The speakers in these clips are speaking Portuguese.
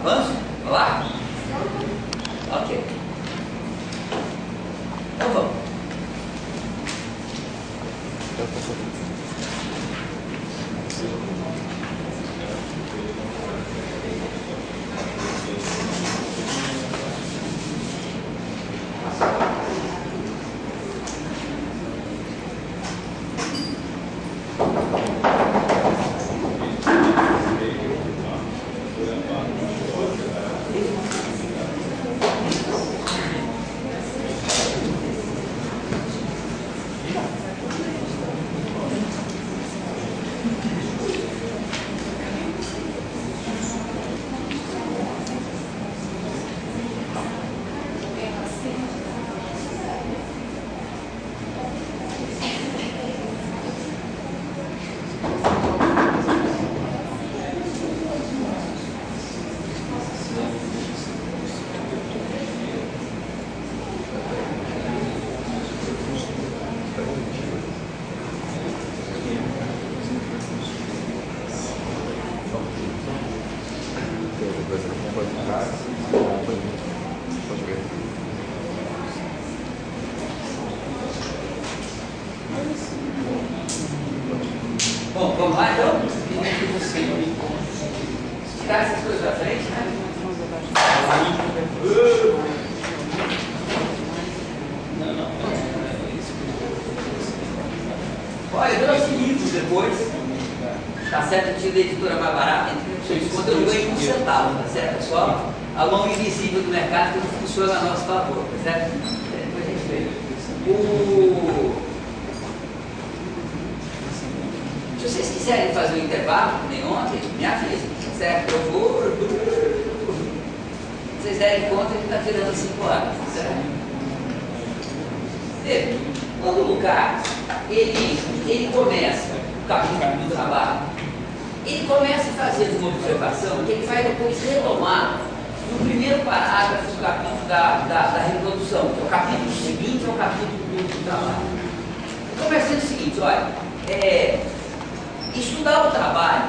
Avanço? Vai lá? Ok. Então vamos. Bom, vamos lá então? Tirar essas coisas da frente, né? Olha, eu trouxe livros depois. Tá certo? Eu tive a editora mais barata, enquanto eu não ganho um centavo, tá certo? É só a mão invisível do mercado que funciona a nosso favor, tá certo? Depois a gente vê. Se vocês quiserem fazer um intervalo, nem ontem, me avisem, tá certo? Eu vou. Se vocês derem conta, ele está tirando 5 horas, tá certo? Vê, quando o Lucas ele começa o capítulo do trabalho, ele começa a fazer uma observação que ele vai depois retomar no primeiro parágrafo do capítulo da reprodução, que é o capítulo seguinte ao capítulo do trabalho. Ele começa dizendo o seguinte: olha, estudar o trabalho,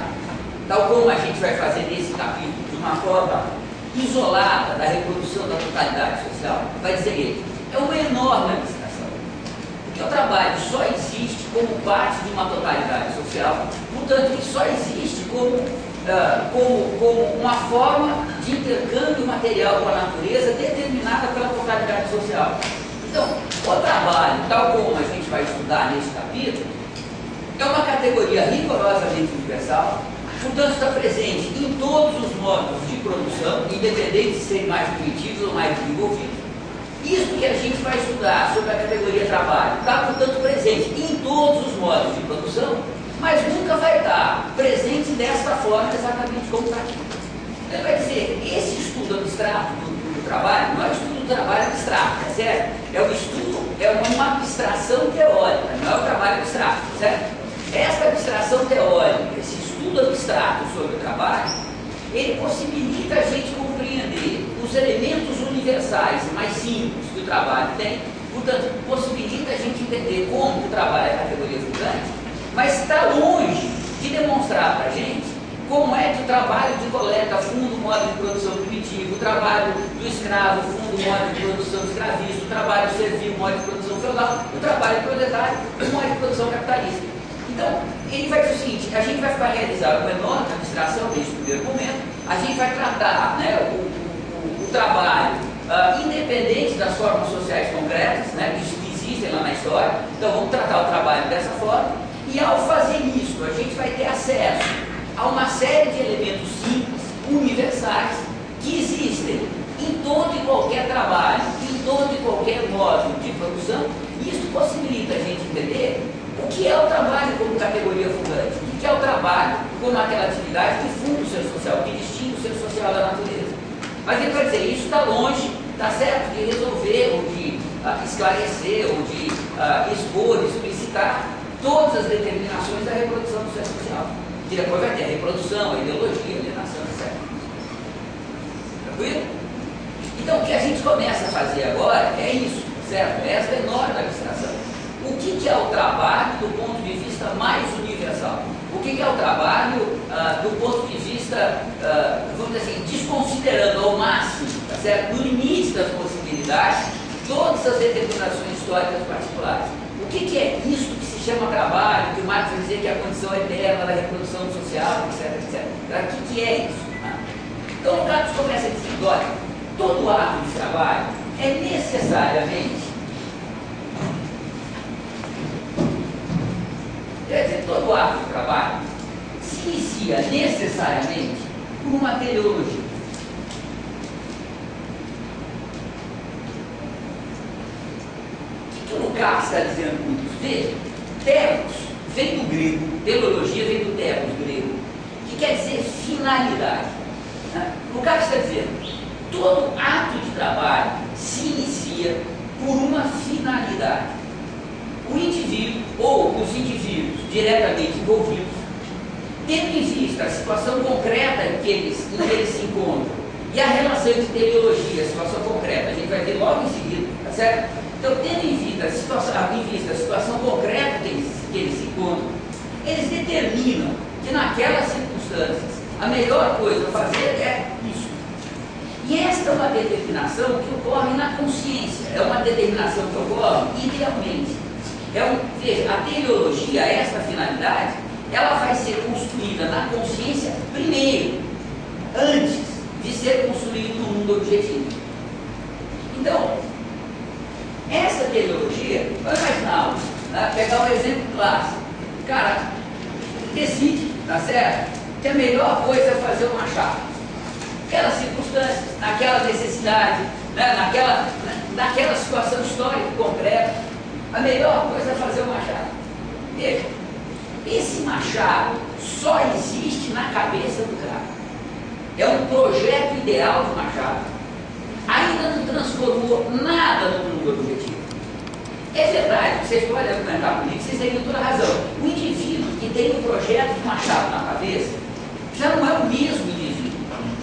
tal como a gente vai fazer nesse capítulo, de uma forma isolada da reprodução da totalidade social, vai dizer ele, é uma enorme abstração. Porque o trabalho só existe como parte de uma totalidade social, portanto, ele só existe como uma forma de intercâmbio material com a natureza determinada pela totalidade social. Então, o trabalho, tal como a gente vai estudar nesse capítulo, é uma categoria rigorosamente universal, portanto está presente em todos os modos de produção, independente de serem mais primitivos ou mais desenvolvidos. Isso que a gente vai estudar sobre a categoria trabalho está, portanto, presente em todos os modos de produção, mas nunca vai estar presente desta forma exatamente como está aqui. Então vai dizer, esse estudo abstrato do trabalho não é o estudo do trabalho abstrato, tá certo? É um estudo, é uma abstração teórica, não é o trabalho abstrato, tá certo? Esta abstração teórica, esse estudo abstrato sobre o trabalho, ele possibilita a gente compreender os elementos universais mais simples que o trabalho tem, portanto, possibilita a gente entender como o trabalho é categoria fundante, mas está longe de demonstrar para a gente como é que o trabalho de coleta funda o modo de produção primitivo, o trabalho do escravo funda o modo de produção escravista, o trabalho servil, o modo de produção feudal, o trabalho proletário, o modo de produção capitalista. Então, ele vai dizer o seguinte, a gente vai realizar uma enorme abstração nesse primeiro momento, a gente vai tratar, né, o trabalho independente das formas sociais concretas, né, que existem lá na história. Então vamos tratar o trabalho dessa forma, e ao fazer isso, a gente vai ter acesso a uma série de elementos simples, universais, que existem em todo e qualquer trabalho, em todo e qualquer modo de produção, e isso possibilita a gente entender o que é o trabalho como categoria fundante, o que é o trabalho como aquela atividade que funda o ser social, que distingue o ser social da natureza. Mas ele vai dizer, isso está longe, está certo, de resolver, ou de esclarecer, ou de expor, explicitar todas as determinações da reprodução do ser social. Que depois vai ter a reprodução, a ideologia, a alienação, etc. Tranquilo? Então, o que a gente começa a fazer agora é isso, certo? Essa enorme abstração. O que é o trabalho do ponto de vista mais universal? O que é o trabalho do ponto de vista vamos dizer assim, desconsiderando ao máximo, tá certo? No limite das possibilidades, todas as determinações históricas particulares. O que é isso que se chama trabalho, que o Marx vai dizer que é a condição eterna da reprodução social, etc, etc. O que é isso? Então o Marx começa dizendo, olha, todo ato de trabalho é necessariamente, quer dizer, todo ato de trabalho se inicia necessariamente por uma teleologia. O que o Lukács está dizendo com isso? Veja, telos vem do grego, teleologia vem do telos grego, que quer dizer finalidade. Lukács está dizendo, todo ato de trabalho se inicia por uma finalidade. O indivíduo ou os indivíduos diretamente envolvidos, tendo em vista a situação concreta em que eles se encontram e a relação entre teleologia e a situação concreta, a gente vai ver logo em seguida, tá certo? Então, tendo em vista a situação concreta que eles se encontram, eles determinam que naquelas circunstâncias a melhor coisa a fazer é isso. E esta é uma determinação que ocorre na consciência, é uma determinação que ocorre idealmente. Veja, a teleologia, esta finalidade, ela vai ser construída na consciência primeiro, antes de ser construído no mundo objetivo. Então, essa teleologia, vamos imaginar, pegar um exemplo clássico, o cara decide, tá certo, que a melhor coisa é fazer uma chapa. Naquelas circunstâncias, naquela necessidade, né, naquela situação histórica concreta, a melhor coisa é fazer uma chapa. Veja, esse machado só existe na cabeça do cara. É um projeto ideal de machado. Ainda não transformou nada no mundo objetivo. É verdade, vocês podem argumentar comigo, vocês têm toda a razão. O indivíduo que tem um projeto de machado na cabeça já não é o mesmo indivíduo.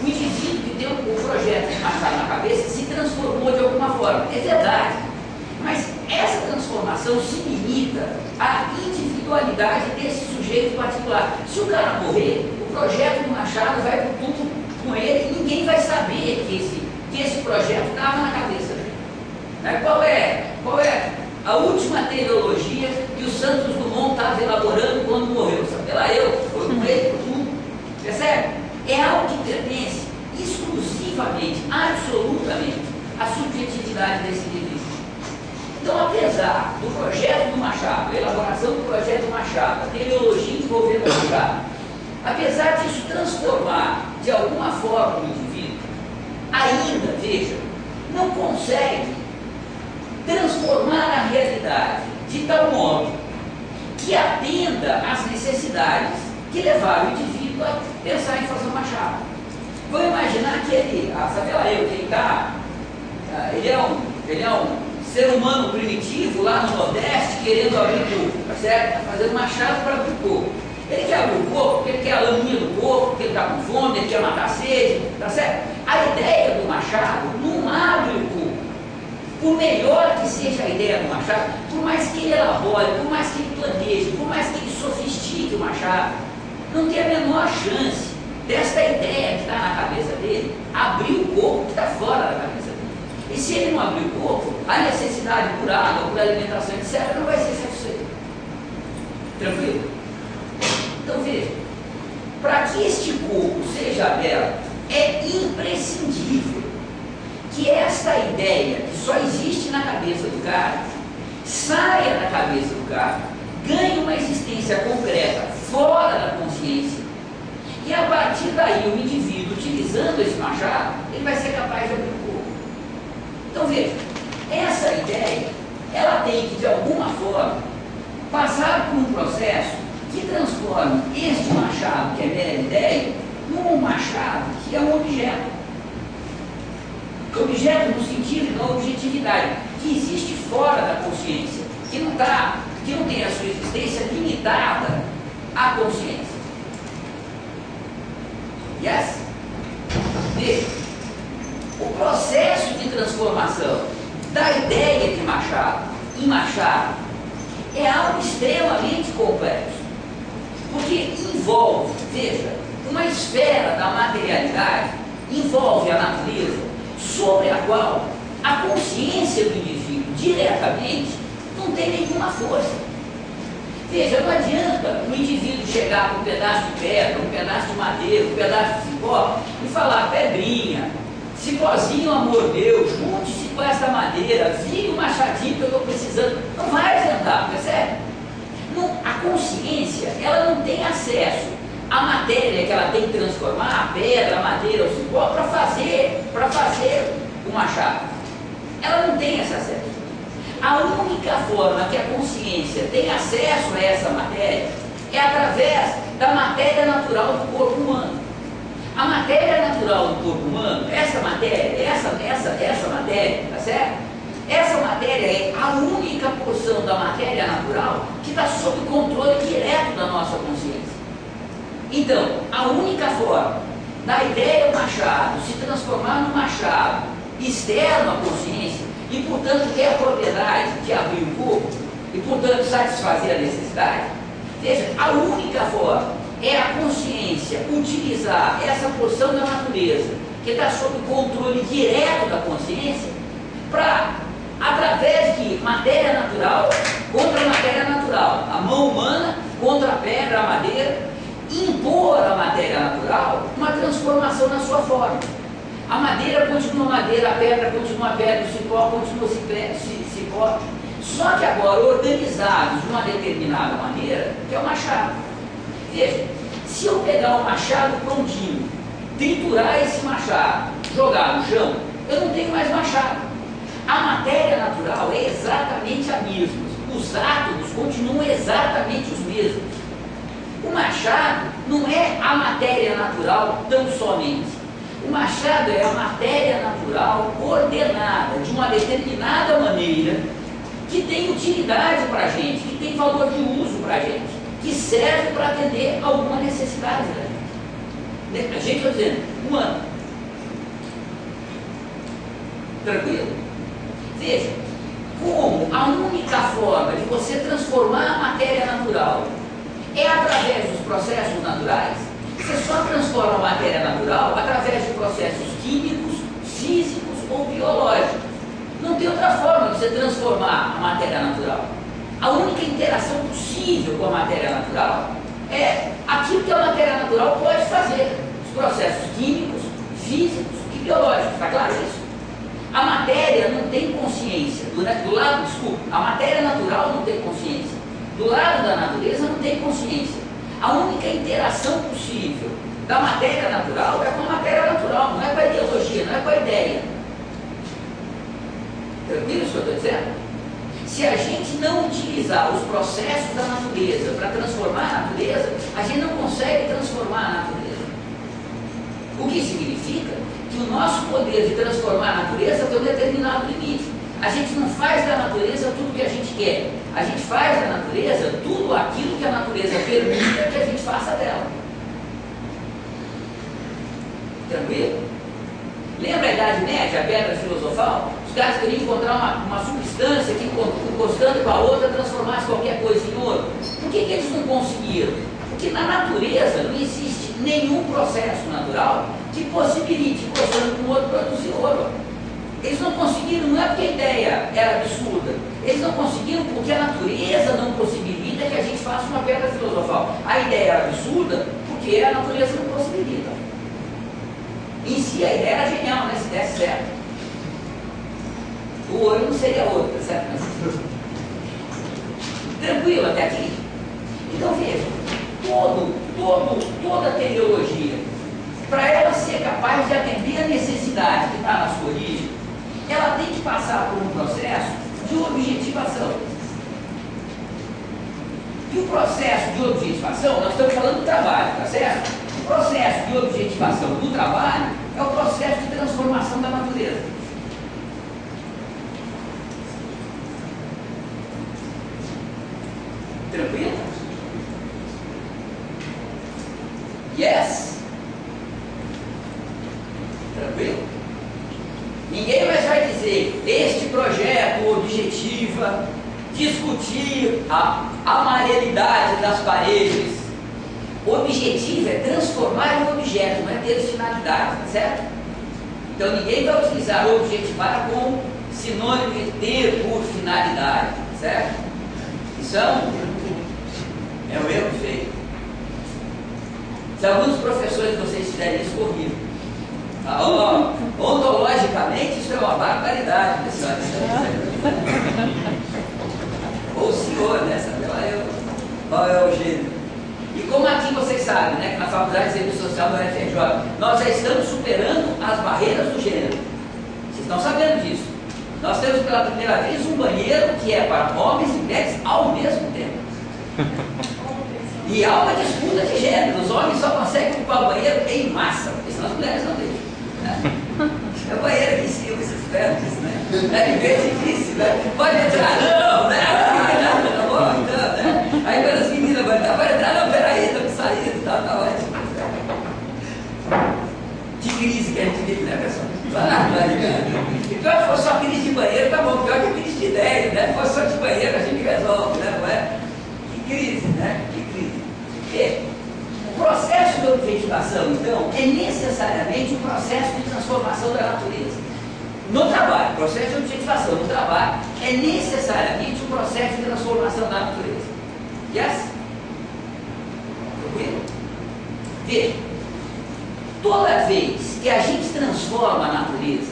O indivíduo que tem um projeto de machado na cabeça se transformou de alguma forma. É verdade. Mas essa transformação se limita à individualidade desse sujeito particular. Se o cara morrer, o projeto do machado vai para o túmulo com ele e ninguém vai saber que esse projeto estava na cabeça dele. Qual é a última teleologia que o Santos Dumont estava elaborando quando morreu? Sabe lá foi com ele para o túmulo. Percebe? É algo que pertence exclusivamente, absolutamente, à subjetividade desse indivíduo. Então, apesar do projeto do Machado, a elaboração do projeto do Machado, a teleologia envolvendo o Machado, apesar disso transformar de alguma forma o indivíduo, ainda, veja, não consegue transformar a realidade de tal modo que atenda às necessidades que levaram o indivíduo a pensar em fazer um Machado. Vou imaginar que ele, sabe lá eu, que ele é um ser humano primitivo lá no Nordeste querendo abrir coco, tá certo? Tá fazendo machado para abrir coco. Ele quer abrir o coco porque ele quer a laminha do coco, porque ele está com fome, ele quer matar a sede, tá certo? A ideia do machado não abre o coco. Por melhor que seja a ideia do machado, por mais que ele elabore, por mais que ele planeje, por mais que ele sofistique o machado, não tem a menor chance desta ideia que está na cabeça dele abrir o coco que está fora da cabeça dele. E se ele não abrir o corpo, a necessidade por água, por alimentação, etc., não vai ser satisfeita. Tranquilo? Então veja, para que este corpo seja aberto, é imprescindível que esta ideia, que só existe na cabeça do cara, saia da cabeça do cara, ganhe uma existência concreta fora da consciência, e a partir daí o indivíduo, utilizando esse machado, ele vai ser capaz de abrir o corpo. Então veja, essa ideia, ela tem que de alguma forma passar por um processo que transforme este machado, que é mera ideia, num machado que é um objeto. Objeto no sentido da objetividade, que existe fora da consciência, que não tem a sua existência limitada à consciência. Yes? Veja, o processo de transformação da ideia de Machado em Machado é algo extremamente complexo, porque envolve, veja, uma esfera da materialidade envolve a natureza, sobre a qual a consciência do indivíduo diretamente não tem nenhuma força. Veja, não adianta o indivíduo chegar com um pedaço de pedra, um pedaço de madeira, um pedaço de cipó e falar: pedrinha, cipózinho, amor meu, junte-se com essa madeira, vire o machadinho que eu estou precisando. Não vai adiantar, percebe? Não, a consciência, ela não tem acesso à matéria que ela tem que transformar, a pedra, a madeira, o cipó, para fazer o machado. Ela não tem esse acesso. A única forma que a consciência tem acesso a essa matéria é através da matéria natural do corpo humano. A matéria natural do corpo humano, essa matéria, tá certo? Essa matéria é a única porção da matéria natural que está sob controle direto da nossa consciência. Então, a única forma da ideia machado se transformar num machado externo à consciência, e portanto ter a propriedade de abrir o corpo, e portanto satisfazer a necessidade, veja, a única forma é a consciência utilizar essa porção da natureza, que está sob controle direto da consciência, para, através de matéria natural contra matéria natural, a mão humana contra a pedra, a madeira, impor à matéria natural uma transformação na sua forma. A madeira continua madeira, a pedra continua pedra, o cipó continua cipó, só que agora organizados de uma determinada maneira, que é o machado. Veja, se eu pegar o machado prontinho, triturar esse machado, jogar no chão, eu não tenho mais machado. A matéria natural é exatamente a mesma, os átomos continuam exatamente os mesmos. O machado não é a matéria natural tão somente. O machado é a matéria natural ordenada de uma determinada maneira que tem utilidade para a gente, que tem valor de uso para a gente, que serve para atender alguma necessidade da gente. A gente está dizendo, humano. Tranquilo? Veja, como a única forma de você transformar a matéria natural é através dos processos naturais, você só transforma a matéria natural através de processos químicos, físicos ou biológicos. Não tem outra forma de você transformar a matéria natural. A única interação possível com a matéria natural é aquilo que a matéria natural pode fazer. Os processos químicos, físicos e biológicos. Está claro isso? A matéria não tem consciência. Do lado, desculpa, a matéria natural não tem consciência. Do lado da natureza não tem consciência. A única interação possível da matéria natural é com a matéria natural, não é com a ideologia, não é com a ideia. Tranquilo isso que eu estou dizendo? Se a gente não utilizar os processos da natureza para transformar a natureza, a gente não consegue transformar a natureza. O que significa que o nosso poder de transformar a natureza tem um determinado limite. A gente não faz da natureza tudo o que a gente quer. A gente faz da natureza tudo aquilo que a natureza permite que a gente faça dela. Tranquilo? Lembra a Idade Média, a pedra filosofal? Os caras queriam encontrar uma substância que, encostando com a outra, transformasse qualquer coisa em ouro. Por que eles não conseguiram? Porque na natureza não existe nenhum processo natural que possibilite, encostando com o outro, produzir ouro. Eles não conseguiram, não é porque a ideia era absurda, eles não conseguiram porque a natureza não possibilita que a gente faça uma pedra filosofal. A ideia era absurda porque a natureza não possibilita. Em si a ideia era genial, né? Se desse certo. O ouro não seria ouro, tá certo? Mas... tranquilo até aqui? Então veja, toda a teleologia, para ela ser capaz de atender a necessidade que está na sua origem, ela tem que passar por um processo de objetivação. E o processo de objetivação, nós estamos falando do trabalho, tá certo? O processo de objetivação do trabalho é o processo de transformação da natureza. Tranquilo? Yes? Tranquilo? Ninguém mais vai dizer, este projeto objetiva discutir a amarelidade das paredes, Objetivo é transformar em objeto, não é ter finalidade, tá certo? Então ninguém vai utilizar objetivar como sinônimo de ter por finalidade, tá certo? Isso é um erro feio. Se alguns professores de vocês fizerem isso comigo, ontologicamente isso é uma barbaridade, pessoal. Ou o senhor, né? Sabe qual é o gênero? E como aqui vocês sabem, né, que na Faculdade de Serviço Social do UFRJ, nós já estamos superando as barreiras do gênero. Vocês estão sabendo disso. Nós temos pela primeira vez um banheiro que é para homens e mulheres ao mesmo tempo. E há uma disputa de gênero. Os homens só conseguem ocupar o banheiro em massa, porque senão as mulheres não deixam. Né? É o banheiro aqui em cima, esses ferros, né? É bem difícil, né? Pode entrar, não, né? Tá bom, então, né? Aí quando as meninas vão entrar, pode entrar, não, peraí, estamos saindo, tá ótimo. Que crise que a gente vive, né, pessoal? Pior que fosse só crise de banheiro, tá bom, pior que crise de ideia, né? Se fosse só de banheiro, a gente resolve, né? Não é? Que crise, né? Que crise. Porque o processo de objetivação, então, é necessariamente um processo de transformação da natureza. No trabalho, processo de objetivação no trabalho é necessariamente um processo de transformação da natureza. Yes? Tranquilo? Veja, toda vez que a gente transforma a natureza,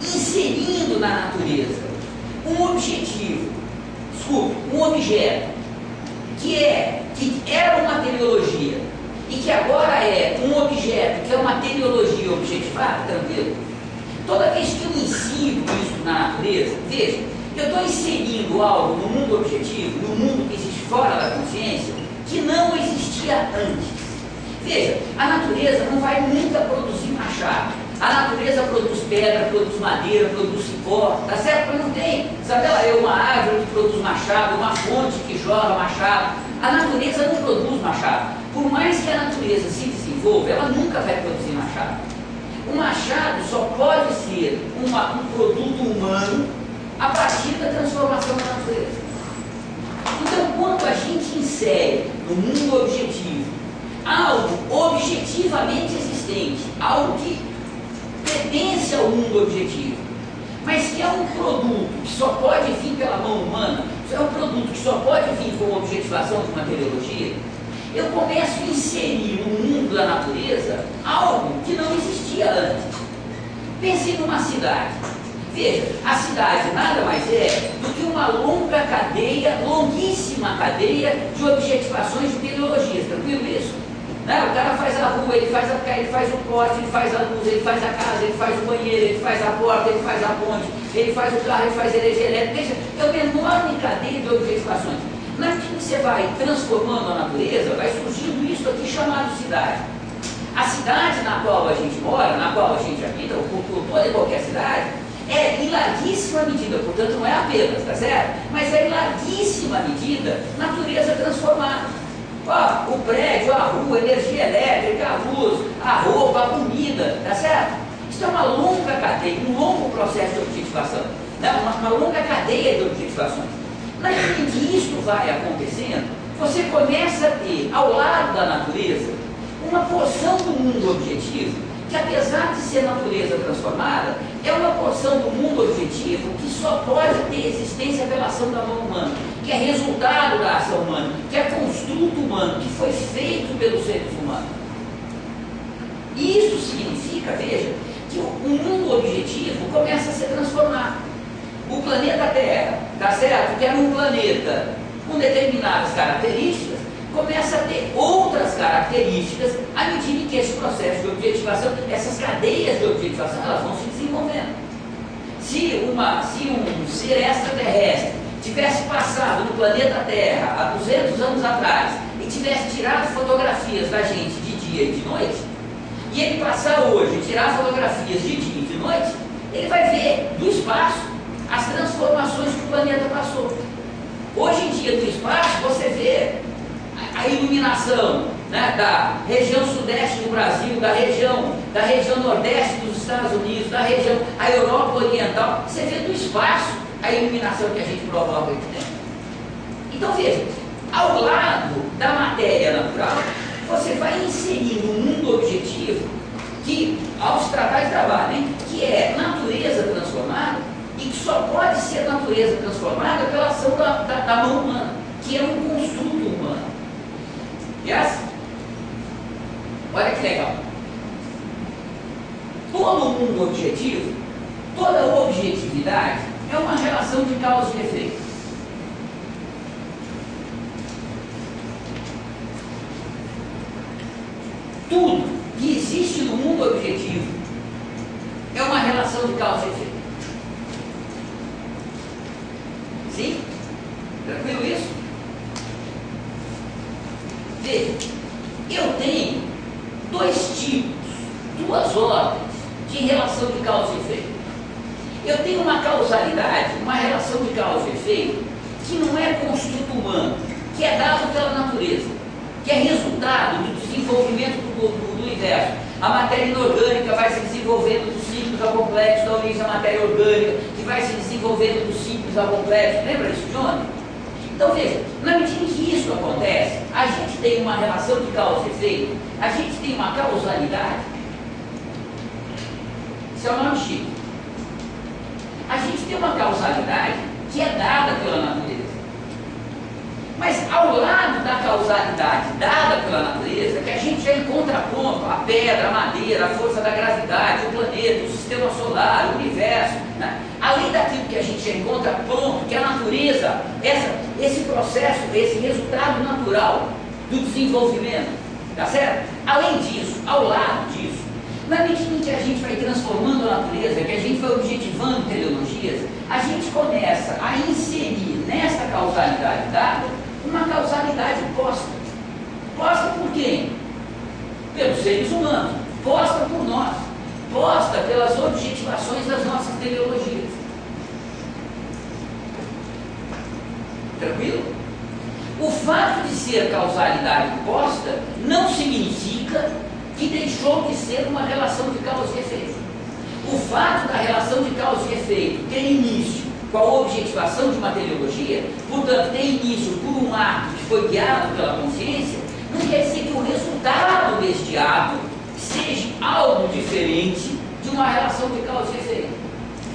inserindo na natureza um objetivo, um objeto, que era uma teleologia e que agora é um objeto que é uma teleologia objetivada, tranquilo? Toda vez que eu insiro isso na natureza, veja, eu estou inserindo algo no mundo objetivo, no mundo que existe fora da consciência, que não existia antes. Veja, a natureza não vai nunca produzir machado. A natureza produz pedra, produz madeira, produz cipó, tá certo? Mas não tem, sabe lá, é uma árvore que produz machado, uma fonte que joga machado. A natureza não produz machado. Por mais que a natureza se desenvolva, ela nunca vai produzir machado. O machado só pode ser um produto humano a partir da transformação da natureza. Então, quando a gente insere no mundo objetivo algo objetivamente existente, algo que pertence ao mundo objetivo, mas que é um produto que só pode vir pela mão humana, é um produto que só pode vir com objetivação de uma teleologia, eu começo a inserir no mundo da natureza algo que não existia antes. Pense numa cidade. Veja, a cidade nada mais é do que uma longa cadeia, longuíssima cadeia de objetivações de teleologias, tranquilo isso? Né? O cara faz a rua, ele faz o poste, ele faz a luz, ele faz a casa, ele faz o banheiro, ele faz a porta, ele faz a ponte, ele faz o carro, ele faz a energia elétrica. Veja, é uma enorme cadeia de objetivações. Naquilo que você vai transformando a natureza, vai surgindo isso aqui chamado cidade. A cidade na qual a gente mora, na qual a gente habita, ou toda e qualquer cidade, é em larguíssima medida, portanto não é apenas, tá certo? Mas é em larguíssima medida natureza transformada. Ó, o prédio, a rua, a energia elétrica, a luz, a roupa, a comida, tá certo? Isso é uma longa cadeia, um longo processo de objetivação, né? uma longa cadeia de objetivações. Naquilo que isso vai acontecendo, você começa a ter, ao lado da natureza, uma porção do mundo objetivo, que apesar de ser natureza transformada, é uma porção do mundo objetivo que só pode ter existência pela ação da mão humana, que é resultado da ação humana, que é construto humano, que foi feito pelos seres humanos. Isso significa, veja, que o mundo objetivo começa a ser transformado. O planeta Terra, tá certo? Que era um planeta com determinadas características, começa a ter outras características à medida que esse processo de objetivação, essas cadeias de objetivação, elas vão se desenvolvendo. Se um ser extraterrestre tivesse passado no planeta Terra há 200 anos atrás e tivesse tirado fotografias da gente de dia e de noite, e ele passar hoje e tirar fotografias de dia e de noite, ele vai ver do espaço as transformações que o planeta passou. Hoje em dia, no espaço, você vê a iluminação, né, da região sudeste do Brasil, da região nordeste dos Estados Unidos, a Europa Oriental. Você vê do espaço a iluminação que a gente provoca aqui dentro. Então veja, ao lado da matéria natural, você vai inserir no mundo objetivo que, ao se tratar de trabalho, hein, que é natureza transformada e que só pode ser natureza transformada pela ação da mão humana, que é um construto humano. Yes? Olha que legal. Todo mundo objetivo, toda objetividade é uma relação de causa e efeito. Tudo que existe no mundo objetivo é uma relação de causa e efeito. Sim? Tranquilo isso? Veja, eu tenho dois tipos, duas ordens de relação de causa e efeito. Eu tenho uma causalidade, uma relação de causa e efeito, que não é construto humano, que é dado pela natureza, que é resultado do desenvolvimento do universo. A matéria inorgânica vai se desenvolvendo do simples ao complexo, da origem da matéria orgânica, que vai se desenvolvendo do simples ao complexo. Lembra isso, Johnny? Então veja, na medida em que isso acontece, a gente tem uma relação de causa e efeito, a gente tem uma causalidade. Isso é o nome chique. A gente tem uma causalidade que é dada pela natureza. Mas ao lado da causalidade dada pela natureza, que a gente já encontra pronto a pedra, a madeira, a força da gravidade, o planeta, o sistema solar, o universo, né? Além daquilo que a gente já encontra pronto, que é a natureza, esse processo, esse resultado natural do desenvolvimento, tá certo? Além disso, ao lado disso, na medida em que a gente vai transformando a natureza, que a gente vai objetivando teleologias, a gente começa a inserir nessa causalidade dada uma causalidade posta. Posta por quem? Pelos seres humanos. Posta por nós. Posta pelas objetivações das nossas teleologias. Tranquilo? O fato de ser causalidade posta não significa que deixou de ser uma relação de causa e efeito. O fato da relação de causa e efeito ter início com a objetivação de uma teleologia, portanto, tem início por um ato que foi guiado pela consciência, não quer dizer que o resultado deste ato seja algo diferente de uma relação de causa e efeito.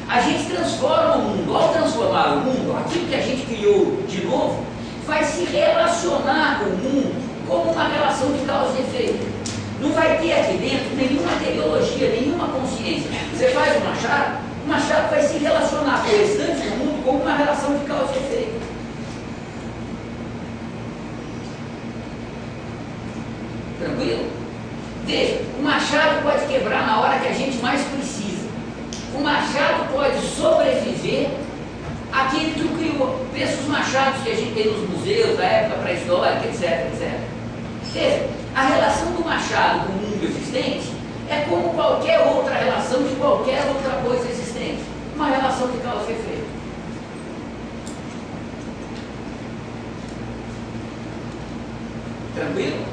A gente transforma o mundo, ao transformar o mundo, aquilo que a gente criou de novo, vai se relacionar com o mundo como uma relação de causa e efeito. Não vai ter aqui dentro nenhuma teleologia, nenhuma consciência. Você faz um machado, o machado vai se relacionar com o restante do mundo como uma relação de causa e efeito. Tranquilo? Veja, o machado pode quebrar na hora que a gente mais precisa. O machado pode sobreviver àquele que o criou. Veja os machados que a gente tem nos museus da época pré-histórica, etc, etc. Veja, a relação do machado com o mundo existente é como qualquer outra relação de qualquer outra coisa existente. Uma relação de causa e efeito. Tranquilo?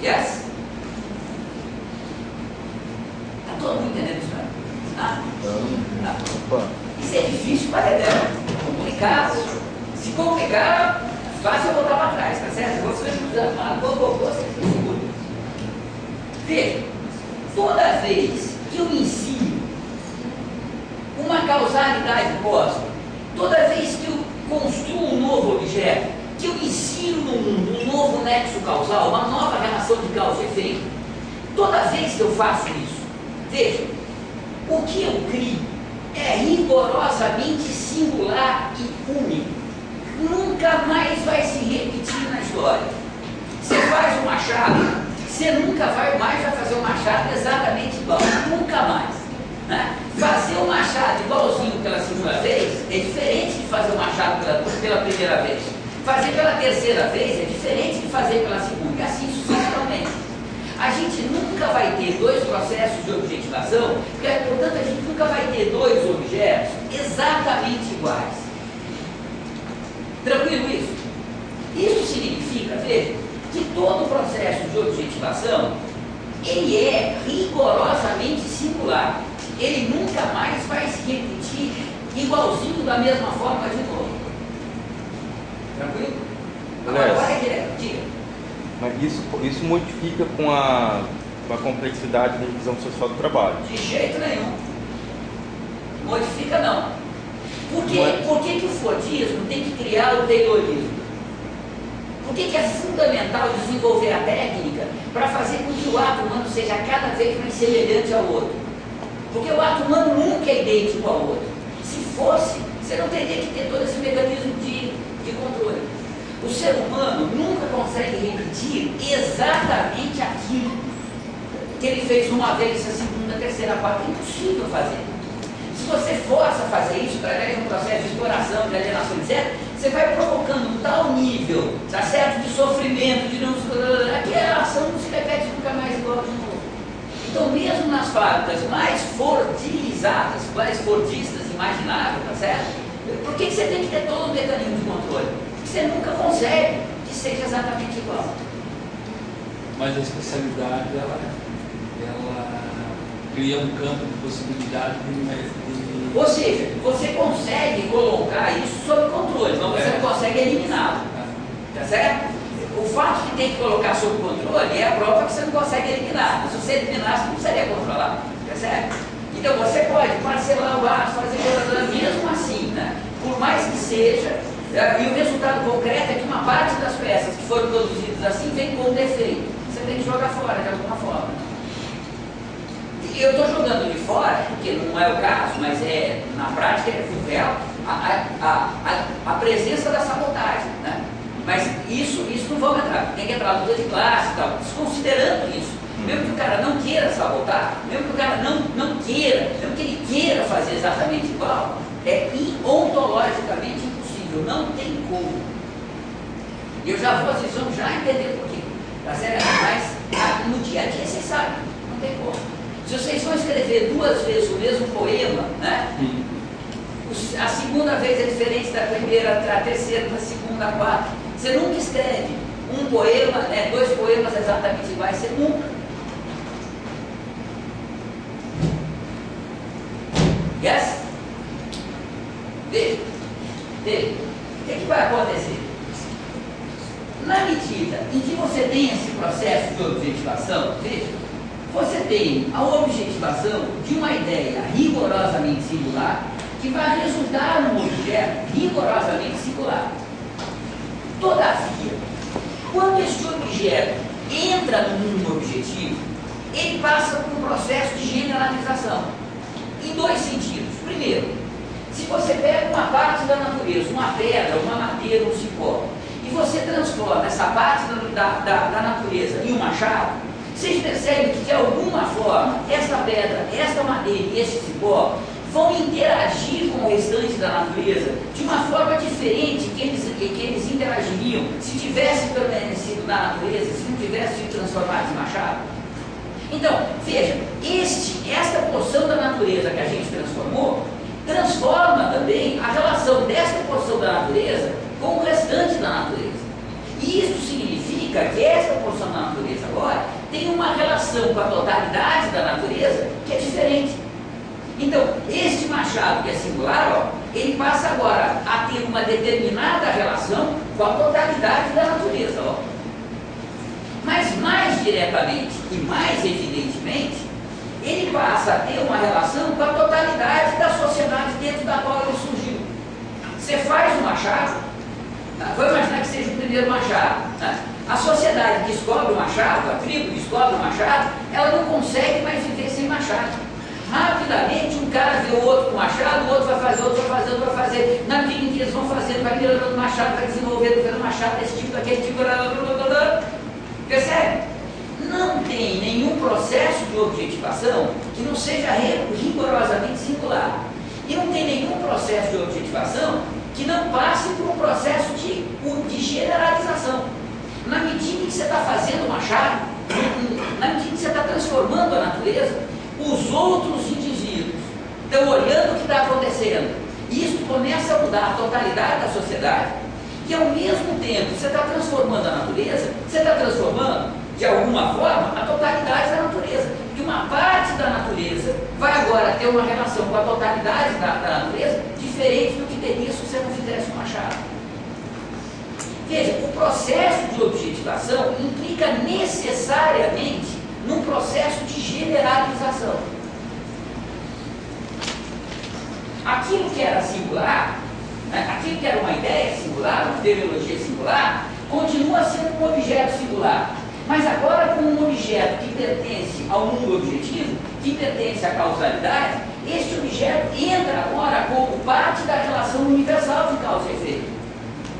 Yes? Está todo mundo entendendo isso, né? Ah? Tá. Isso é difícil para é complicado. Se complicar, fácil eu voltar para trás, tá certo? Você segura. Veja, toda vez que eu ensino uma causalidade posta, toda vez que eu construo um novo objeto, que eu insiro no mundo um novo nexo causal, uma nova relação de causa e efeito, toda vez que eu faço isso, veja, o que eu crio é rigorosamente singular e único. Nunca mais vai se repetir na história. Você faz um machado, você nunca vai fazer um machado exatamente igual, nunca mais, né? Fazer um machado igualzinho pela segunda vez é diferente de fazer um machado pela primeira vez. Fazer pela terceira vez é diferente de fazer pela segunda, e assim sucessivamente. A gente nunca vai ter dois processos de objetivação, portanto a gente nunca vai ter dois objetos exatamente iguais. Tranquilo isso? Isso significa, veja, que todo o processo de objetivação, ele é rigorosamente singular. Ele nunca mais vai se repetir igualzinho da mesma forma de novo. Tranquilo? Agora vai direto. Mas isso modifica com a complexidade da divisão social do trabalho? De jeito nenhum. Modifica não. Por que o Fordismo tem que criar o Taylorismo? Por que é fundamental desenvolver a técnica para fazer com que o ato humano seja cada vez mais semelhante ao outro? Porque o ato humano nunca é idêntico ao outro. Se fosse, você não teria que ter todo esse mecanismo de controle. O ser humano nunca consegue repetir exatamente aquilo que ele fez uma vez, a segunda, a terceira, a quarta. É impossível fazer. Se você força a fazer isso através de um processo de exploração, de alienação, etc., você vai provocando um tal nível, tá certo, de sofrimento, de não... que a ação não se repete nunca mais igual de novo. Então, mesmo nas fábricas mais fordizadas, mais fordistas imagináveis, tá certo? Por que você tem que ter todo o mecanismo de controle? Porque você nunca consegue que seja exatamente igual. Mas a especialidade, ela cria um campo de possibilidade de... Ou seja, você consegue colocar isso sob controle, mas você não consegue eliminá-lo. Tá certo? O fato de ter que colocar sob controle é a prova que você não consegue eliminar. Mas se você eliminasse, não precisaria controlar. Tá certo? Então você pode parcelar o gasto, fazer coisa mesmo assim, né? Por mais que seja, e o resultado concreto é que uma parte das peças que foram produzidas assim vem com defeito. Você tem que jogar fora de alguma forma. E eu estou jogando de fora, porque não é o caso, mas na prática é real, a presença da sabotagem, né? Mas isso não vamos entrar, tem que entrar na luta de classe e tal, desconsiderando isso. Mesmo que o cara não queira sabotar, mesmo que o cara não queira, mesmo que ele queira fazer exatamente igual, é ontologicamente impossível, não tem como. E eu já vou, vocês vão já entender por quê, tá certo? Mas no dia a dia vocês sabem, não tem como. Se vocês vão escrever 2 vezes o mesmo poema, né? A segunda vez é diferente da primeira, a terceira, da segunda, a quarta. Você nunca escreve um poema, né, 2 poemas exatamente iguais, você nunca. Yes? Veja. O que vai acontecer? Na medida em que você tem esse processo de objetivação, veja, você tem a objetivação de uma ideia rigorosamente singular que vai resultar num objeto rigorosamente singular. Todavia, quando este objeto entra no mundo objetivo, ele passa por um processo de generalização, em 2 sentidos. Primeiro, se você pega uma parte da natureza, uma pedra, uma madeira, um cipó, e você transforma essa parte da natureza em um machado, vocês percebem que de alguma forma, esta pedra, esta madeira e este cipó vão interagir com o restante da natureza de uma forma diferente que eles interagiriam se tivessem permanecido na natureza, se não tivessem sido transformados em machado. Então, veja, esta porção da natureza que a gente transformou, transforma também a relação desta porção da natureza com o restante da natureza. E isso significa que esta porção da natureza agora tem uma relação com a totalidade da natureza que é diferente. Então, este machado que é singular, ó, ele passa agora a ter uma determinada relação com a totalidade da natureza. Ó. Mas mais diretamente e mais evidentemente, ele passa a ter uma relação com a totalidade da sociedade dentro da qual ele surgiu. Você faz um machado, vou imaginar que seja o primeiro machado. Né? A sociedade descobre o machado, a tribo descobre o machado, ela não consegue mais viver sem machado. Rapidamente um cara vê o outro com machado, o outro vai fazer, outro vai fazer, outro vai fazer. Na medida em que eles vão fazendo, vai melhorando o machado, vai desenvolvendo o machado desse tipo, daquele tipo, percebe? Não tem nenhum processo de objetivação que não seja rigorosamente singular. E não tem nenhum processo de objetivação que não passe por um processo de generalização. Na medida em que você está fazendo o machado, na medida em que você está transformando a natureza, os outros indivíduos estão olhando o que está acontecendo. E isso começa a mudar a totalidade da sociedade. E ao mesmo tempo, você está transformando a natureza, você está transformando, de alguma forma, a totalidade da natureza. E uma parte da natureza vai agora ter uma relação com a totalidade da natureza diferente do que teria se você não fizesse o machado. Veja, o processo de objetivação objetivação implica necessariamente num processo de generalização. Aquilo que era singular, né, aquilo que era uma ideia singular, uma teleologia singular, continua sendo um objeto singular, mas agora como um objeto que pertence ao mundo objetivo, que pertence à causalidade, este objeto entra agora como parte da relação universal de causa e efeito.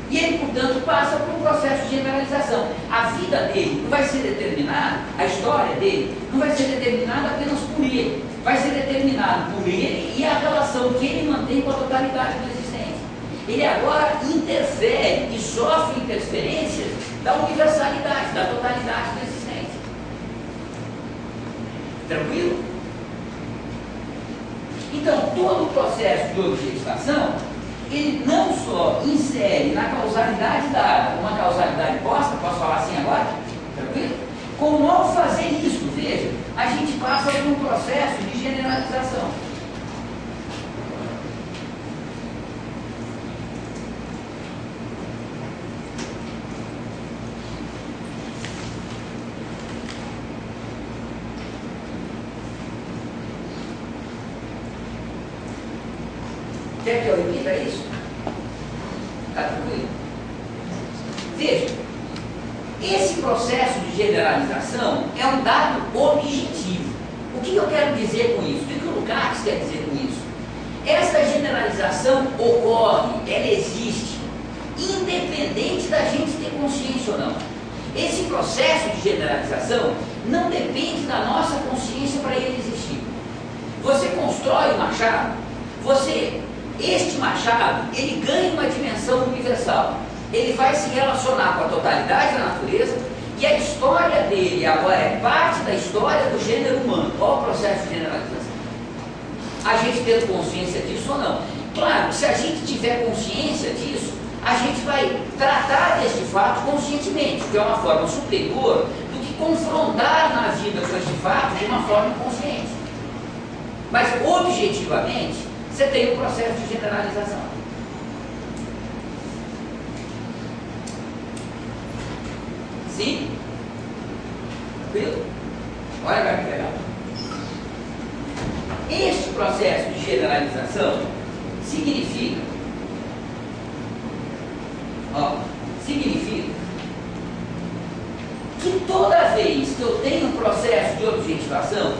E ele, portanto, passa por um processo de generalização. A vida dele não vai ser determinada, a história dele não vai ser determinada apenas por ele, vai ser determinado por ele e a relação que ele mantém com a totalidade do existente. Ele agora interfere e sofre interferências da universalidade, da totalidade do existente. Tranquilo? Então, todo o processo de objetivação, ele não só insere na causalidade dada uma causalidade posta, posso falar assim agora? Tranquilo? Como ao fazer isso, veja, a gente passa por um processo de generalização. Quer que eu repita isso? Está tranquilo? Veja, esse processo de generalização é um dado objetivo. O que eu quero dizer com isso? O que o Lukács quer dizer com isso? Essa generalização ocorre, ela existe, independente da gente ter consciência ou não. Esse processo de generalização não depende da nossa consciência para ele existir. Você constrói o machado, este machado, ele ganha uma dimensão universal. Ele vai se relacionar com a totalidade da natureza e a história dele agora é parte da história do gênero humano. Qual o processo de generalização? A gente tendo consciência disso ou não? Claro, se a gente tiver consciência disso, a gente vai tratar deste fato conscientemente, que é uma forma superior do que confrontar na vida com este fato de uma forma inconsciente. Mas, objetivamente, você tem um processo de generalização. Sim? Tranquilo? Olha para que legal. Este processo de generalização significa que toda vez que eu tenho um processo de objetivação,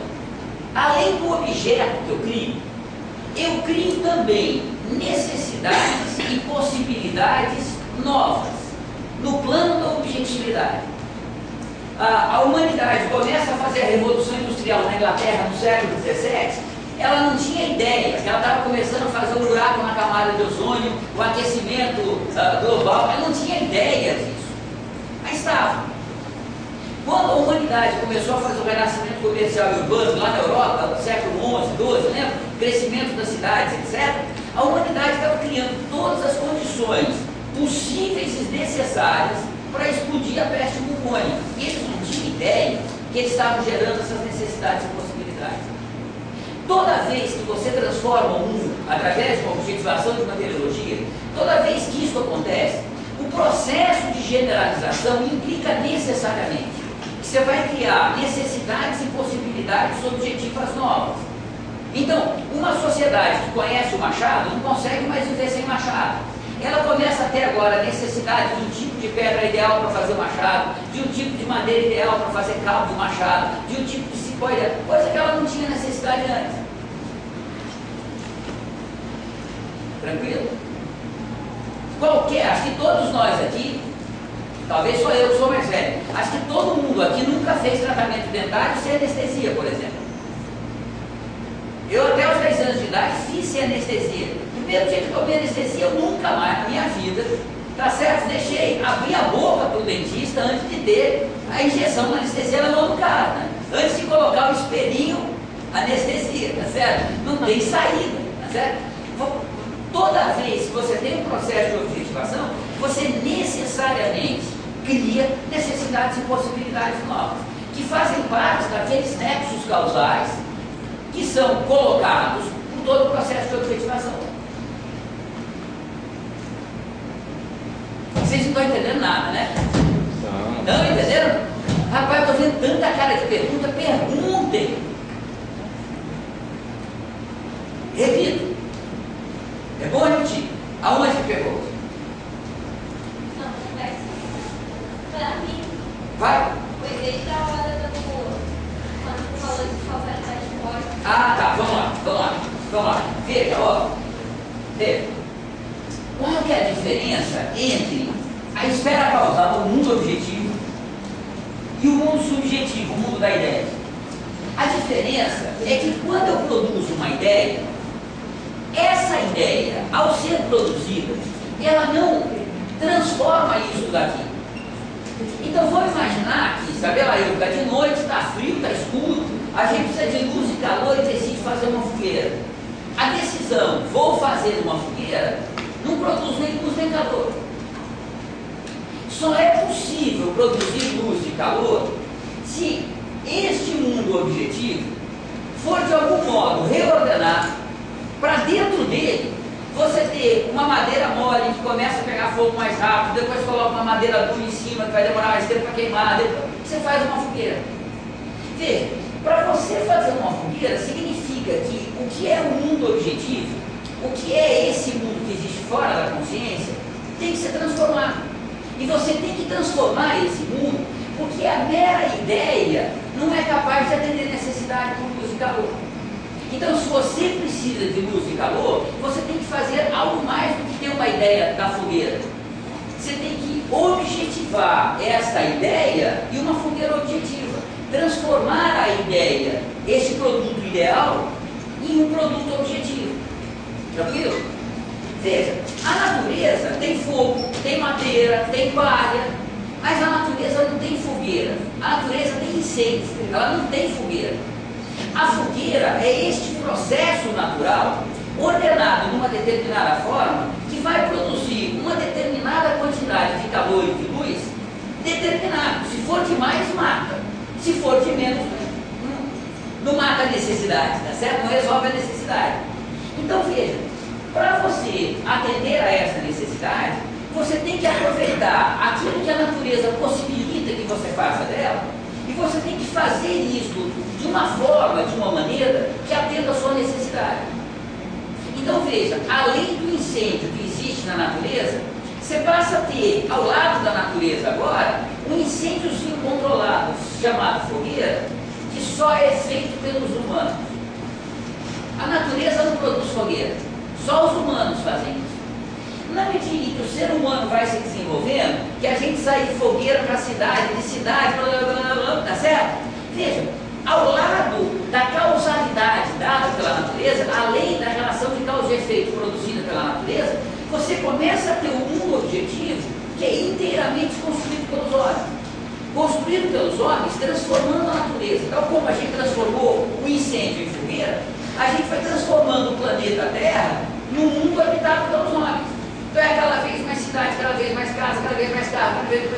além do objeto que eu crio também necessidades e possibilidades novas no plano da objetividade. A humanidade começa a fazer a Revolução Industrial na Inglaterra no século XVII, ela não tinha ideia, ela estava começando a fazer um buraco na camada de ozônio, o aquecimento global, ela não tinha ideia disso. Mas estava. Quando a humanidade começou a fazer o renascimento comercial e urbano lá na Europa, no século XI, XII, lembra? Crescimento das cidades, etc., a humanidade estava criando todas as condições possíveis e necessárias para explodir a peste bubônica. E eles não tinham ideia que eles estavam gerando essas necessidades e possibilidades. Toda vez que você transforma o mundo através de uma objetivação de uma teleologia, toda vez que isso acontece, o processo de generalização implica necessariamente que você vai criar necessidades e possibilidades objetivas novas. Então, uma sociedade que conhece o machado não consegue mais viver sem machado. Ela começa a ter agora a necessidade de um tipo de pedra ideal para fazer o machado, de um tipo de madeira ideal para fazer cabo do machado, de um tipo de cipó ideal, coisa que ela não tinha necessidade antes. Tranquilo? Acho que todos nós aqui, talvez só eu que sou mais velho, acho que todo mundo aqui nunca fez tratamento dentário sem anestesia, por exemplo. Eu até os 10 anos de idade fiz sem anestesia. Primeiro dia que tomei anestesia, eu nunca mais na minha vida, tá certo? Abri a boca para o dentista antes de ter a injeção da anestesia na mão do cara, né? Antes de colocar o espelhinho, anestesia, tá certo? Não tem saída, tá certo? Toda vez que você tem um processo de objetivação, você necessariamente cria necessidades e possibilidades novas, que fazem parte daqueles nexos causais que são colocados por todo o processo de objetivação. Vocês não estão entendendo nada, né? Não. Estão entendendo? Rapaz, eu estou vendo tanta cara de pergunta, perguntem. Repito. É bom repetir. Aonde que pegou? Não, conversa. Para mim, Vai. foi desde a hora quando tu falou de causalidade cósmica. Ah, tá. Vamos lá. Veja, ó. Veja. Qual que é a diferença entre a esfera causal, o mundo objetivo, e o mundo subjetivo, o mundo da ideia? A diferença é que quando eu produzo uma ideia, essa ideia, ao ser produzida, ela não transforma isso daqui. Então vamos imaginar que, sabe lá, eu, está de noite, está frio, está escuro, a gente precisa de luz e calor e decide fazer uma fogueira. A decisão, vou fazer uma fogueira, não produz nem luz nem calor. Só é possível produzir luz e calor se este mundo objetivo for de algum modo reordenado para dentro dele você ter uma madeira mole que começa a pegar fogo mais rápido, depois coloca uma madeira dura em cima que vai demorar mais tempo para queimar, depois você faz uma fogueira. Veja, para você fazer uma fogueira significa que o que é o mundo objetivo, o que é esse mundo que existe fora da consciência, tem que ser transformado. E você tem que transformar esse mundo, porque a mera ideia não é capaz de atender necessidade por luz e calor. Então, se você precisa de luz e calor, você tem que fazer algo mais do que ter uma ideia da fogueira. Você tem que objetivar esta ideia em uma fogueira objetiva. Transformar a ideia, esse produto ideal, em um produto objetivo. Tranquilo? Veja, a natureza tem fogo, tem madeira, tem palha, mas a natureza não tem fogueira. A natureza tem incêndio, ela não tem fogueira. A fogueira é este processo natural ordenado de uma determinada forma que vai produzir uma determinada quantidade de calor e de luz determinado. Se for de mais, mata. Se for de menos, não mata a necessidade, tá certo? Não resolve a necessidade. Então veja, para você atender a essa necessidade, você tem que aproveitar aquilo que a natureza possibilita que você faça dela, e você tem que fazer isso de uma forma, de uma maneira que atenda a sua necessidade. Então veja, além do incêndio que existe na natureza, você passa a ter ao lado da natureza agora um incêndiozinho controlado, chamado fogueira, que só é feito pelos humanos. A natureza não produz fogueira, só os humanos fazem isso. Na medida em que o ser humano vai se desenvolvendo, que a gente sai de fogueira para cidade, de cidade, blá, blá, blá, blá, tá certo? Veja, ao lado da causalidade dada pela natureza, além da relação de causa e efeito produzida pela natureza, você começa a ter um mundo objetivo que é inteiramente construído pelos homens. Construído pelos homens, transformando a natureza. Tal como a gente transformou o incêndio em fogueira, a gente vai transformando o planeta Terra num mundo habitado pelos homens. Então é cada vez mais cidade, cada vez mais casa, cada vez mais carro, cada vez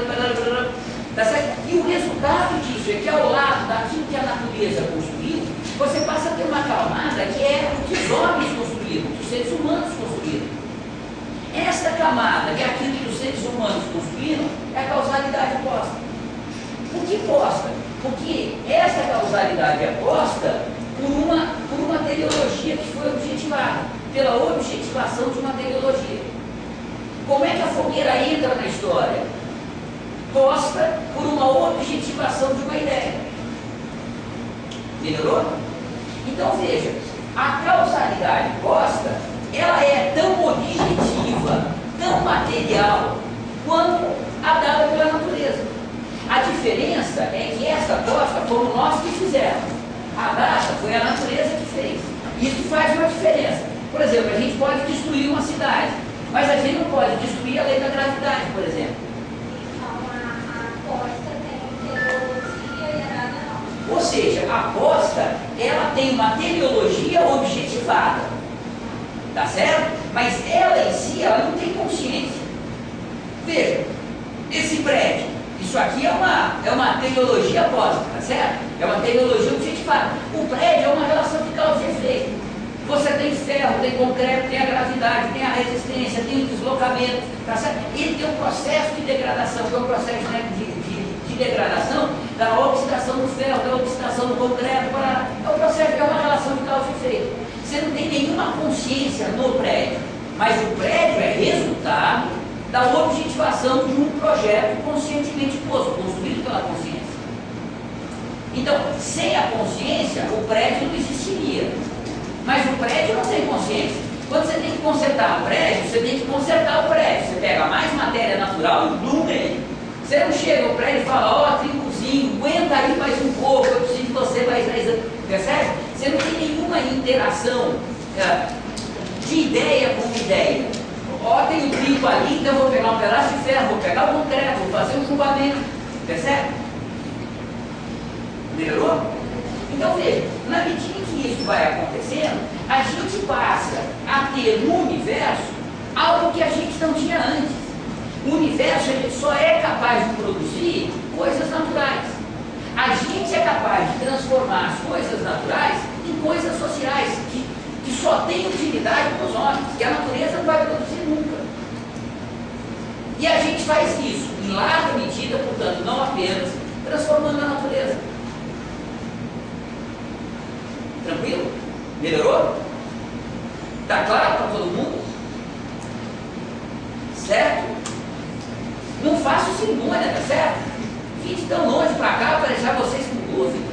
mais... Tá certo? E o resultado disso é que ao lado daquilo que a natureza construiu, você passa a ter uma camada que é o que os homens construíram, o que os seres humanos construíram. Esta camada, que é aquilo que os seres humanos construíram, é a causalidade posta. Por que posta? Porque essa causalidade é posta por uma teleologia que foi objetivada, pela objetivação de uma teleologia. Como é que a fogueira entra na história? Posta por uma objetivação de uma ideia. Melhorou? Então veja, a causalidade posta, ela é tão objetiva, tão material, quanto a dada pela natureza. A diferença é que essa posta fomos nós que fizemos. A dada foi a natureza que fez. Isso faz uma diferença. Por exemplo, a gente pode destruir uma cidade, mas a gente não pode destruir a lei da gravidade, por exemplo. Ou seja, a aposta, ela tem uma teleologia objetivada, tá certo? Mas ela em si, ela não tem consciência. Veja, esse prédio, isso aqui é uma teleologia aposta, tá certo? É uma teleologia objetivada. O prédio é uma relação de causa e efeito. Você tem ferro, tem concreto, tem a gravidade, tem a resistência, tem o deslocamento, tá certo? Ele tem um processo de degradação, que é um processo, né, de degradação da oxidação do ferro, da oxidação do concreto, é um processo que é uma relação de causa e efeito. Você não tem nenhuma consciência no prédio, mas o prédio é resultado da objetivação de um projeto conscientemente posto, construído pela consciência. Então, sem a consciência, o prédio não existiria. Mas o prédio não tem consciência. Quando você tem que consertar o prédio, você tem que consertar o prédio. Você pega mais matéria natural e pluma ele. Você não chega ao prédio e fala, ó, tricozinho, aguenta aí mais um pouco, eu preciso de você mais 10 anos. Percebe? Você não tem nenhuma interação de ideia com ideia. Ó, tem um trigo ali, então eu vou pegar um pedaço de ferro, vou pegar o concreto, vou fazer um chumbamento. Percebe? Melhorou? Então veja, na medida em que isso vai acontecendo, a gente passa a ter no universo algo que a gente não tinha antes. O universo ele só é capaz de produzir coisas naturais. A gente é capaz de transformar as coisas naturais em coisas sociais, que só tem utilidade para os homens, que a natureza não vai produzir nunca. E a gente faz isso em larga medida, portanto, não apenas transformando a natureza. Tranquilo? Melhorou? Está claro para todo mundo? Certo? Não faço cerimônia, tá certo? Fique tão longe para cá para deixar vocês com dúvida.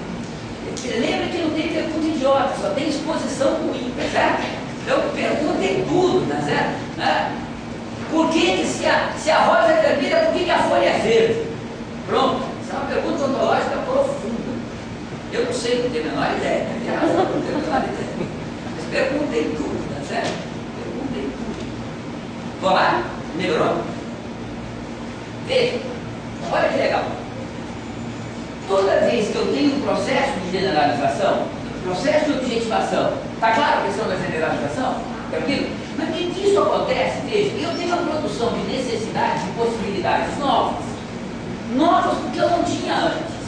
Lembra que não tem pergunta idiota, só tem exposição ruim, tá certo? Então perguntem tudo, tá certo? Por que se a rosa é vermelha, por que a folha é verde? Pronto, essa é uma pergunta ontológica profunda. Eu não sei, não tenho a menor ideia, né? Tem razão, não tenho a menor ideia. Mas perguntem tudo, tá certo? Perguntem tudo. Vamos lá? Melhorou? Veja, olha que legal. Toda vez que eu tenho um processo de generalização, processo de objetivação, está claro a questão da generalização? Tranquilo? Mas que isso acontece, veja, eu tenho a produção de necessidades e possibilidades novas. Novas porque eu não tinha antes.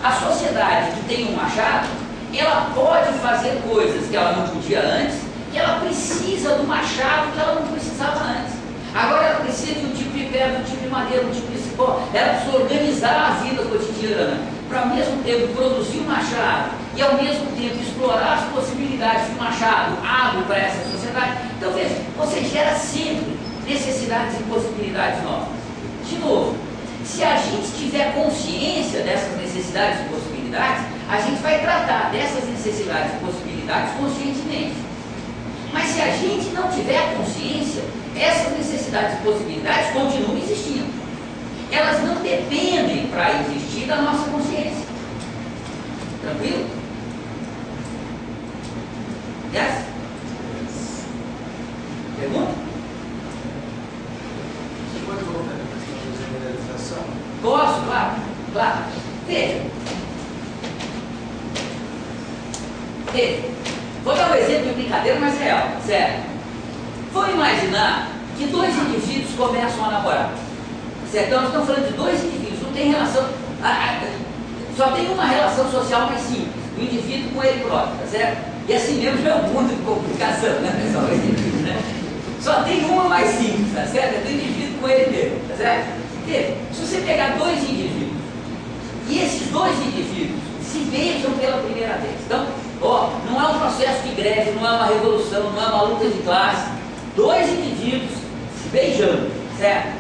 A sociedade que tem um machado, ela pode fazer coisas que ela não podia antes, e ela precisa do machado que ela não precisava antes. Agora ela precisa de um tipo de pedra, um tipo de madeira, um tipo de cipó. Ela precisa organizar a vida cotidiana para ao mesmo tempo produzir um machado e ao mesmo tempo explorar as possibilidades que o machado abre para essa sociedade. Então veja, você gera sempre necessidades e possibilidades novas. De novo, se a gente tiver consciência dessas necessidades e possibilidades, a gente vai tratar dessas necessidades e possibilidades conscientemente. Mas se a gente não tiver consciência, essas necessidades e possibilidades continuam existindo. Elas não dependem para existir da nossa consciência. Tranquilo? Yes? Pergunta? Você pode colocar a questão da generalização? Posso, claro, claro. Veja. Vou dar um exemplo de brincadeira, mas real, sério. Vou imaginar que dois indivíduos começam a namorar. Certo? Então, nós estamos falando de dois indivíduos, não tem relação. Só tem uma relação social mais simples, o indivíduo com ele próprio, tá certo? E assim mesmo é um mundo de complicação, né, pessoal? Só tem uma mais simples, tá certo? É do indivíduo com ele mesmo, tá certo? Porque, se você pegar dois indivíduos, e esses dois indivíduos se beijam pela primeira vez, então, não é um processo de greve, não é uma revolução, não é uma luta de classe, dois indivíduos se beijando, certo?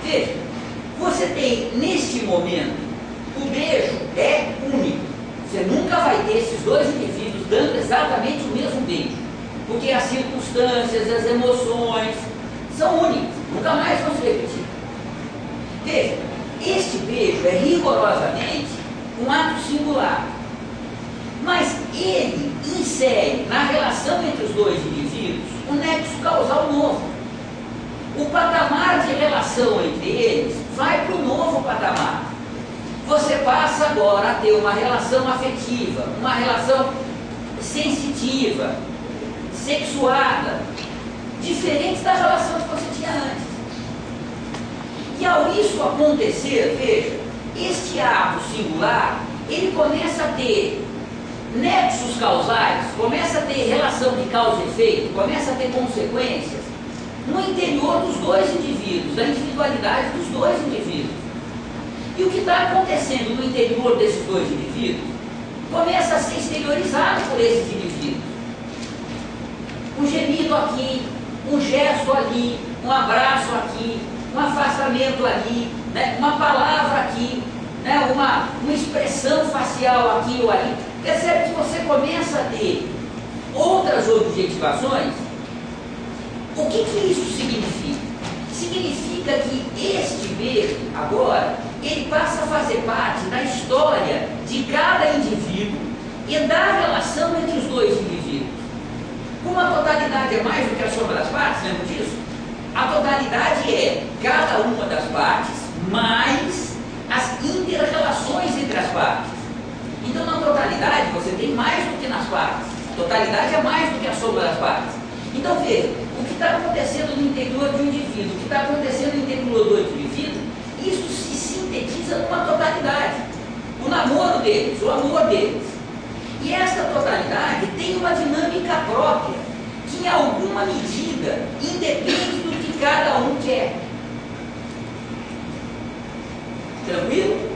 Veja, você tem neste momento, o beijo é único. Você nunca vai ter esses dois indivíduos dando exatamente o mesmo beijo, porque as circunstâncias, as emoções são únicas, nunca mais vão se repetir. Veja, este beijo é rigorosamente um ato singular, mas ele insere na relação entre os dois indivíduos um nexo causal novo. O patamar de relação entre eles vai para o novo patamar. Você passa agora a ter uma relação afetiva, uma relação sensitiva, sexuada, diferente da relação que você tinha antes. E ao isso acontecer, veja, este ato singular, ele começa a ter nexos causais, começa a ter relação de causa e efeito, começa a ter consequências no interior dos dois indivíduos, da individualidade dos dois indivíduos. E o que está acontecendo no interior desses dois indivíduos começa a ser exteriorizado por esses indivíduos. Um gemido aqui, um gesto ali, um abraço aqui, um afastamento ali, né? Uma palavra aqui, né? uma expressão facial aqui ou ali. Percebe que você começa a ter outras objetivações. O que isso significa? Significa que este beijo, agora, ele passa a fazer parte da história de cada indivíduo e da relação entre os dois indivíduos. Como a totalidade é mais do que a soma das partes, lembra disso? A totalidade é cada uma das partes mais as inter-relações entre as partes. Então, na totalidade, você tem mais do que nas partes. A totalidade é mais do que a soma das partes. Então, veja, o que está acontecendo no interior de um indivíduo, o que está acontecendo no interior do outro indivíduo, isso se sintetiza numa totalidade. O namoro deles, o amor deles. E essa totalidade tem uma dinâmica própria, que em alguma medida independe do que cada um quer. Tranquilo?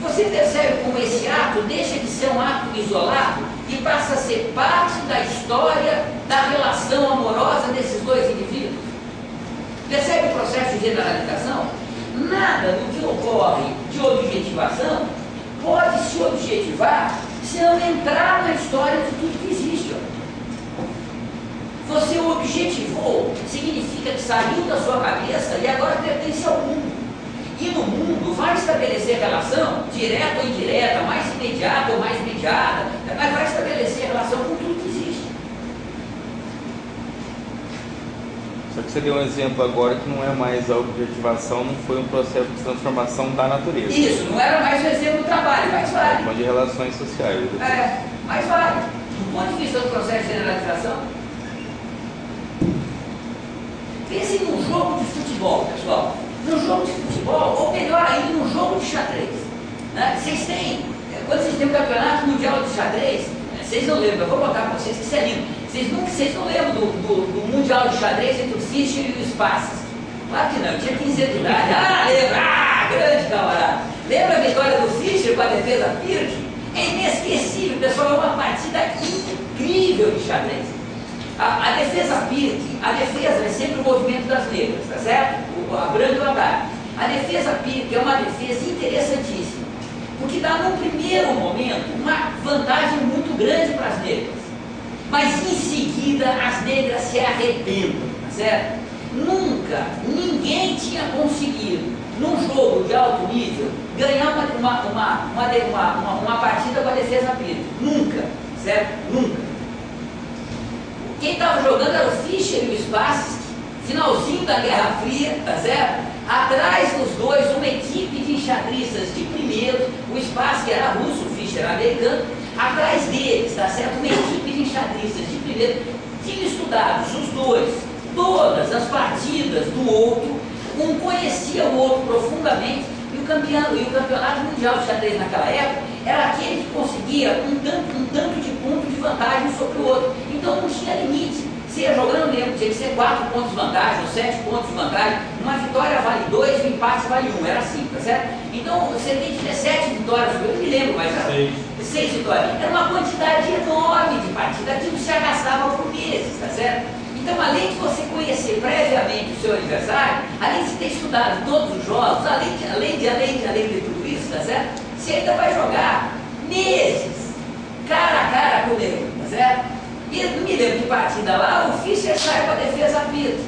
Você percebe como esse ato deixa de ser um ato isolado e passa a ser parte da história da relação amorosa desses dois indivíduos? Percebe o processo de generalização? Nada do que ocorre de objetivação pode se objetivar se não entrar na história de tudo que existe. Você objetivou, significa que saiu da sua cabeça e agora pertence ao mundo. E no mundo vai estabelecer relação, direta ou indireta, mais imediata ou mais imediata, mas vai estabelecer relação com tudo que existe. Só que você deu um exemplo agora que não é mais a objetivação, não foi um processo de transformação da natureza. Isso, não era mais o exemplo do trabalho, mas vale. É de relações sociais. Mas vale. Do ponto de vista do processo de generalização, pensem num jogo de futebol, pessoal. No jogo de futebol, ou melhor ainda, no jogo de xadrez. Né? Vocês têm, quando vocês têm o campeonato mundial de xadrez, vocês não lembram, eu vou botar para vocês que isso é lindo. Vocês não lembram do mundial de xadrez entre o Fischer e o Spassky? Claro que não, eu tinha 15 anos de idade. Lembra? Grande camarada. Lembra a vitória do Fischer com a defesa Pirk? É inesquecível, pessoal, é uma partida incrível de xadrez. A defesa Pirk, a defesa é sempre o movimento das negras, tá certo? A branca e o ataque. A defesa Pirk é uma defesa interessantíssima, porque dá num primeiro momento uma vantagem muito grande para as negras, mas em seguida as negras se arrependam, tá certo? Nunca ninguém tinha conseguido, num jogo de alto nível, ganhar uma partida com a defesa Pirk. Nunca, certo? Nunca. Quem estava jogando era o Fischer e o Spassky, finalzinho da Guerra Fria, tá certo? Atrás dos dois, uma equipe de enxadristas de primeiro, o Spassky era russo, o Fischer era americano, atrás deles, tá certo? Uma equipe de enxadristas de primeiro, tinham estudado os dois, todas as partidas do outro, um conhecia o outro profundamente, e o campeonato mundial de xadrez naquela época era aquele que conseguia um tanto de ponto de vantagem sobre o outro, então não tinha limite. Se ia jogando, lembro, tinha que ser 4 pontos de vantagem, ou 7 pontos de vantagem, uma vitória vale 2, um empate vale 1, era assim, tá certo? Então você tem que ter 7 vitórias, eu não me lembro, mas era 6 vitórias. Era uma quantidade enorme de partida, aquilo se arrastava por meses, tá certo? Então, além de você conhecer previamente o seu adversário, além de ter estudado todos os jogos, além de tudo isso, tá certo? Você ainda vai jogar meses, cara a cara com ele, tá certo? E eu não me lembro que partida lá, o Fischer sai com a defesa Pirk.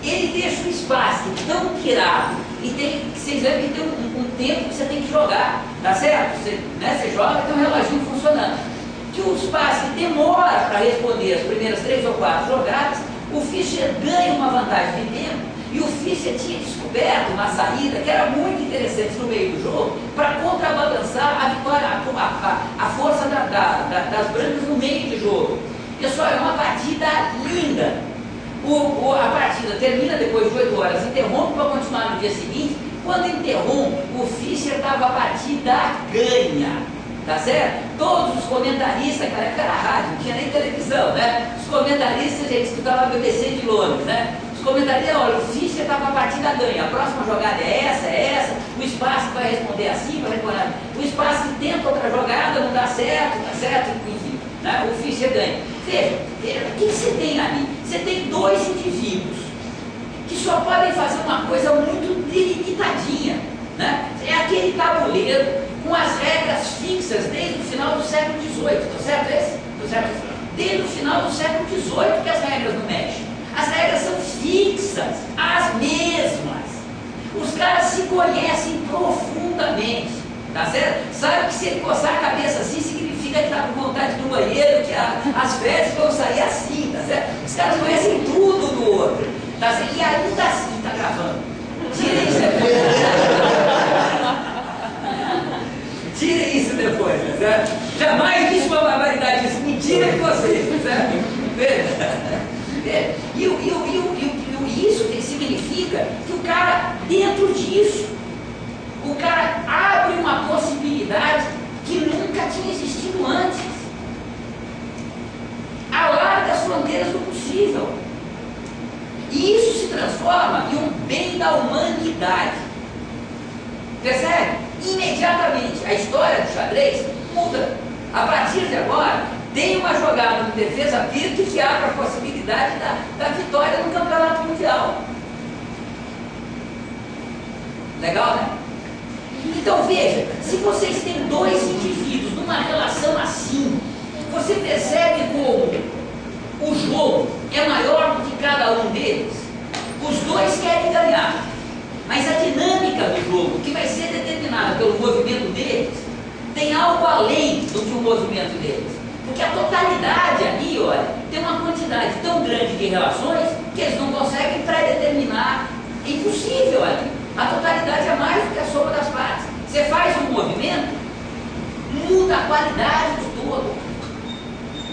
Ele deixa o espaço tão pirado, e vocês lembram que tem um tempo que você tem que jogar, tá certo? Você joga e tem um reloginho funcionando. Que o espaço demora para responder as primeiras 3 ou 4 jogadas, o Fischer ganha uma vantagem de tempo, e o Fischer tinha descoberto uma saída que era muito interessante no meio do jogo, para contrabalançar a vitória, a força das brancas no meio do jogo. Pessoal, é uma partida linda. A partida termina depois de 8 horas, interrompe para continuar no dia seguinte. Quando interrompe, o Fischer estava a partida ganha. tá certo? Todos os comentaristas, naquela época era rádio, não tinha nem televisão, né? Os comentaristas, eles escutavam a BBC de Londres, né? Os comentaristas, olha, o Fischer está com a partida ganha, a próxima jogada é essa, o espaço vai responder assim, vai responder. O espaço tenta outra jogada, não dá certo, enfim, né? O Fischer ganha. Veja, o que você tem ali? Você tem dois indivíduos que só podem fazer uma coisa muito delimitadinha, né? É aquele tabuleiro com as regras fixas desde o final do século XVIII, tá certo esse? Tá certo? Desde o final do século XVIII que as regras não mexem. As regras são fixas, as mesmas. Os caras se conhecem profundamente, tá certo? Sabe que se ele coçar a cabeça assim, significa que está com vontade do banheiro, que as fezes vão sair assim, tá certo? Os caras conhecem tudo do outro, tá certo? E ainda assim está gravando. Tira isso depois. Tire isso depois, tá certo? Jamais disse uma barbaridade disso. Mentira de vocês, tá certo? E isso significa que o cara, dentro disso, o cara abre uma possibilidade que nunca tinha existido antes. Alarga as fronteiras do possível. E isso se transforma em um bem da humanidade. Percebe? Imediatamente a história do xadrez muda. A partir de agora, tem uma jogada de defesa virtu que abre a possibilidade da vitória no campeonato mundial. Legal, né? Então veja, se vocês têm dois indivíduos numa relação assim, você percebe como o jogo é maior do que cada um deles. Os dois querem ganhar, mas a dinâmica do jogo, que vai ser determinada pelo movimento deles, tem algo além do que o movimento deles. Porque a totalidade ali, olha, tem uma quantidade tão grande de relações que eles não conseguem pré-determinar. É impossível ali. A totalidade é mais do que a soma das partes. Você faz um movimento, muda a qualidade do todo.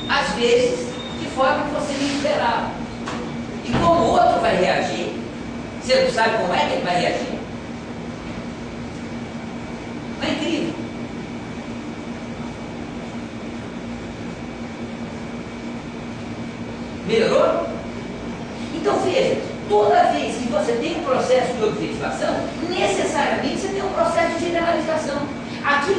Às vezes, de forma que você não esperava. E como o outro vai reagir, você não sabe como é que ele vai reagir. É incrível. Melhorou? Então veja, toda vez que você tem um processo de objetivação, necessariamente você tem um processo de generalização. Aqui